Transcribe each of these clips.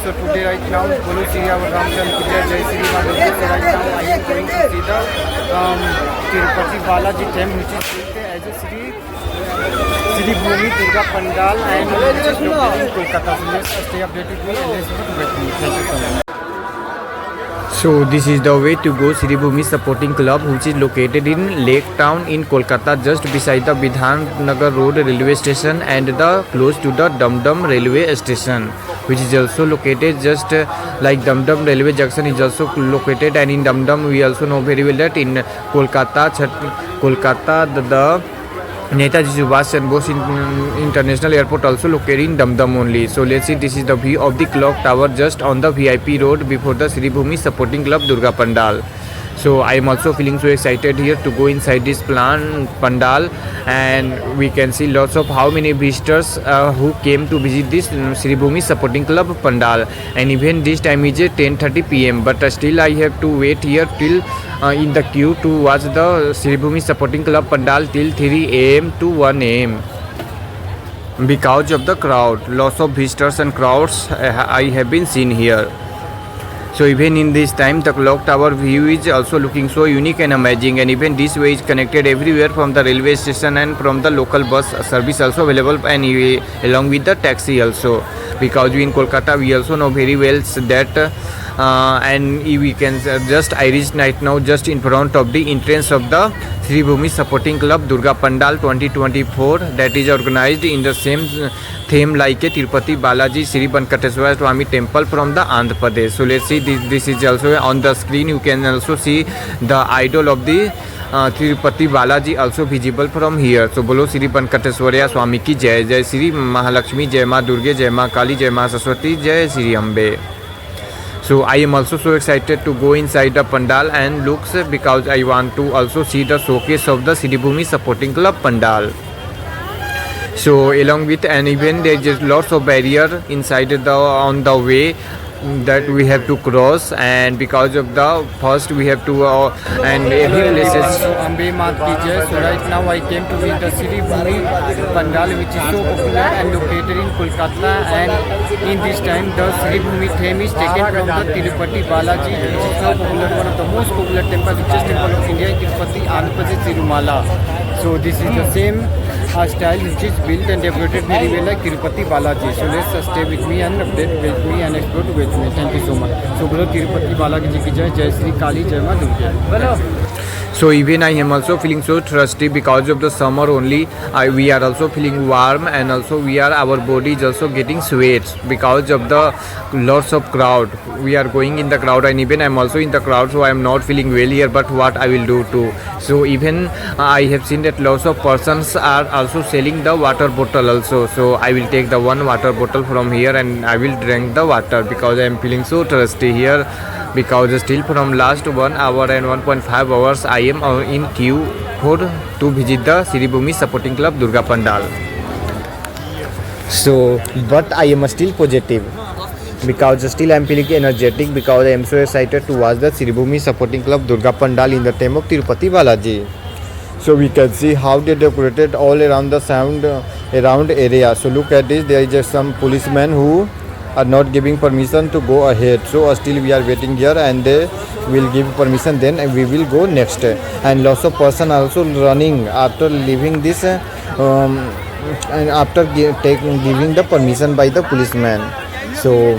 So today right now, Bolo Sri Ramchandra Pujya Jai Sri Madhurya. So right now I am going to see the Tirupati Balaji temple, which is built as a Sri Bhumi Durga Pandal and which is located in Kolkata. So let's stay updated with me and let's go with me. Thank you so much. So this is the way to go Sri Bhumi Supporting Club, which is located in Lake Town in Kolkata, just beside the Bidhan Nagar Road railway station and the close to the Dum Dum railway station, which is also located just like Dum Dum railway junction is also located, and in Dum Dum we also know very well that in Kolkata the Netaji Subhash Chandra Bose International Airport also located in Dum Dum only. So let's see, this is the view of the clock tower just on the VIP road before the Sri Bhumi Supporting Club Durga Pandal. So I am also feeling so excited here to go inside this pandal, and we can see lots of how many visitors who came to visit this Sri Bhumi Supporting Club Pandal, and even this time is 10:30 PM, but still I have to wait here till in the queue to watch the Sri Bhumi Supporting Club Pandal till 3 AM to 1 AM because of the crowd. Lots of visitors and crowds I have been seen here. So even in this time, the clock tower view is also looking so unique and amazing, and even this way is connected everywhere from the railway station and from the local bus service also available, and along with the taxi also, because we in Kolkata we also know very well that and we can just I reached right now just in front of the entrance of the Sri Bhumi Supporting Club Durga Pandal 2024, that is organized in the same theme like a Tirupati Balaji Sri Venkateswara Swami temple from the Andhra Pradesh. So let's see, this is also on the screen. You can also see the idol of the Tirupati Balaji also visible from here. So Bolo Sri Venkateswara Swami ki Jai, Jai Sri Mahalakshmi, Jai Ma Durga, Jai Ma Kali, Jai Ma Saraswati, Jai Sri Ambe. So I am also so excited to go inside the pandal and looks, because I want to also see the showcase of the Sri Bhumi Supporting Club Pandal. So along with, and even there is lots of barrier inside on the way that we have to cross, and because of the first we have to and every places. So Ambe Mat ki Jai. So right now I came to visit the Sri Bhumi Pandal, which is so popular and located in Kolkata, and in this time the Sri Bhumi theme is taken from the Tirupati Balaji, which is so popular, one of the most popular temples, richest temple of India, Tirupati, Andhra Pradesh, Tirumala. So this is the same style which is built and decorated very well like Tirupati Balaji. So let's stay with me and update with me and explore with me. Thank you so much. So bolo Tirupati Balaji ji ki jai, Jai Sri Kali, Jai Ma Durga. Bolo. So even I am also feeling so thirsty because of the summer only. We are also feeling warm, and also our body is also getting sweat because of the lots of crowd. We are going in the crowd, and even I am also in the crowd, so I am not feeling well here, but what I will do too. So even I have seen that lots of persons are also selling the water bottle also. So I will take the one water bottle from here and I will drink the water because I am feeling so thirsty here, because still from last 1 hour and 1.5 hours I am in queue to visit the Sri Bhumi Supporting Club Durga Pandal. So but I am still positive because still I am feeling energetic, because I am so excited to watch the Sri Bhumi Supporting Club Durga Pandal in the time of Tirupati Balaji. So we can see how they decorated all around the around area. So look at this, there is just some policemen who are not giving permission to go ahead. So still we are waiting here, and they will give permission, then we will go next. And lots of person also running after leaving this and after giving the permission by the policeman. So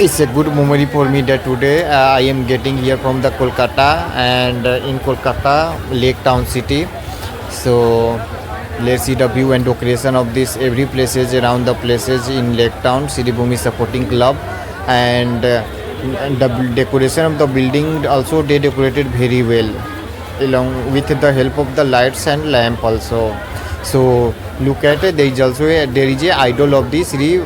it's a good memory for me that today I am getting here from the Kolkata, and in Kolkata Lake Town city. So let's see the view and decoration of this every places around the places in Lake Town Sri Bhumi Supporting Club, and the decoration of the building also they decorated very well along with the help of the lights and lamp also. So look at it, there is a idol of the Sri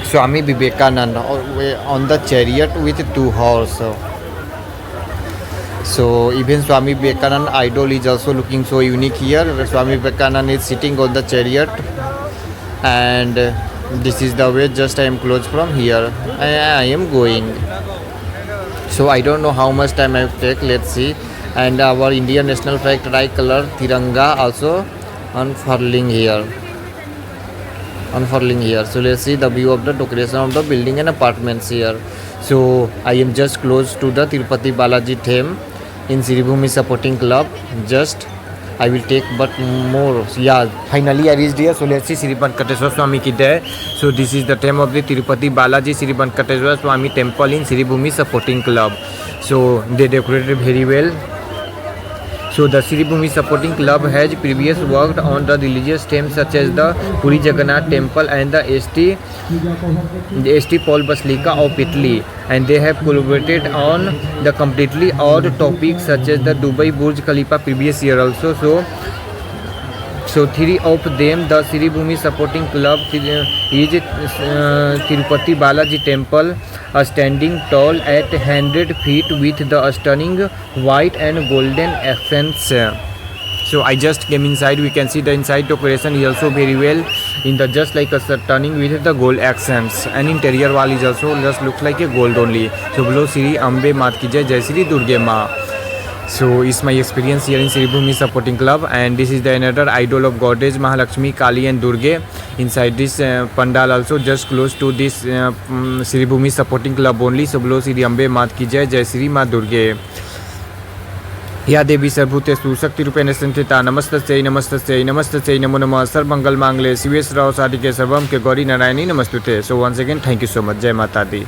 Swami Vivekananda on the chariot with 2 horses. So even Swami Vivekananda idol is also looking so unique here. Swami Vivekananda is sitting on the chariot, and this is the way just I am close from here. I am going. So I don't know how much time I will take. Let's see. And our Indian national flag tricolor Tiranga also unfurling here. unfurling here. So let's see the view of the decoration of the building and apartments here. So I am just close to the Tirupati Balaji theme in Siribhumi supporting club. Just I will take but more. Yeah, finally I reached here. So let's see Sri Venkateswara Swami ki there. So this is the theme of the Tirupati Balaji Sri Venkateswara Swami temple in Siribhumi supporting club. So they decorated very well. So the Siribhumi supporting club has previously worked on the religious themes such as the Puri Jagannath temple and the St. Paul Basilica of Italy, and they have collaborated on the completely odd topics such as the Dubai Burj Khalifa previous year also. So three of them, the Siribhumi supporting club is Tirupati Balaji temple, standing tall at 100 feet with the stunning white and golden accents. So I just came inside. We can see the inside decoration is also very well in the just like a stunning with the gold accents, and interior wall is also just looks like a gold only. So below Sri Ambe Mat ki Jai, Jai Sri Durge Ma. So it's my experience here in Siribhumi supporting club, and this is the another idol of goddess Mahalakshmi, Kali and Durge inside this pandal also just close to this Siribhumi supporting club only. So below Sri Ambe Mat ki Jai, Jai Sri Ma Durge. या देवी सर्वभूतेषु शक्तिरूपेण संस्थिता नमस्तस्यै नमस्तस्यै नमस्तस्यै नमो नमः सर्वमंगल मांगल्ये शिवे सर्वार्थ साधिके सर्वं के गौरी नारायणी नमस्तुते. So once again thank you so much. जय माता दी.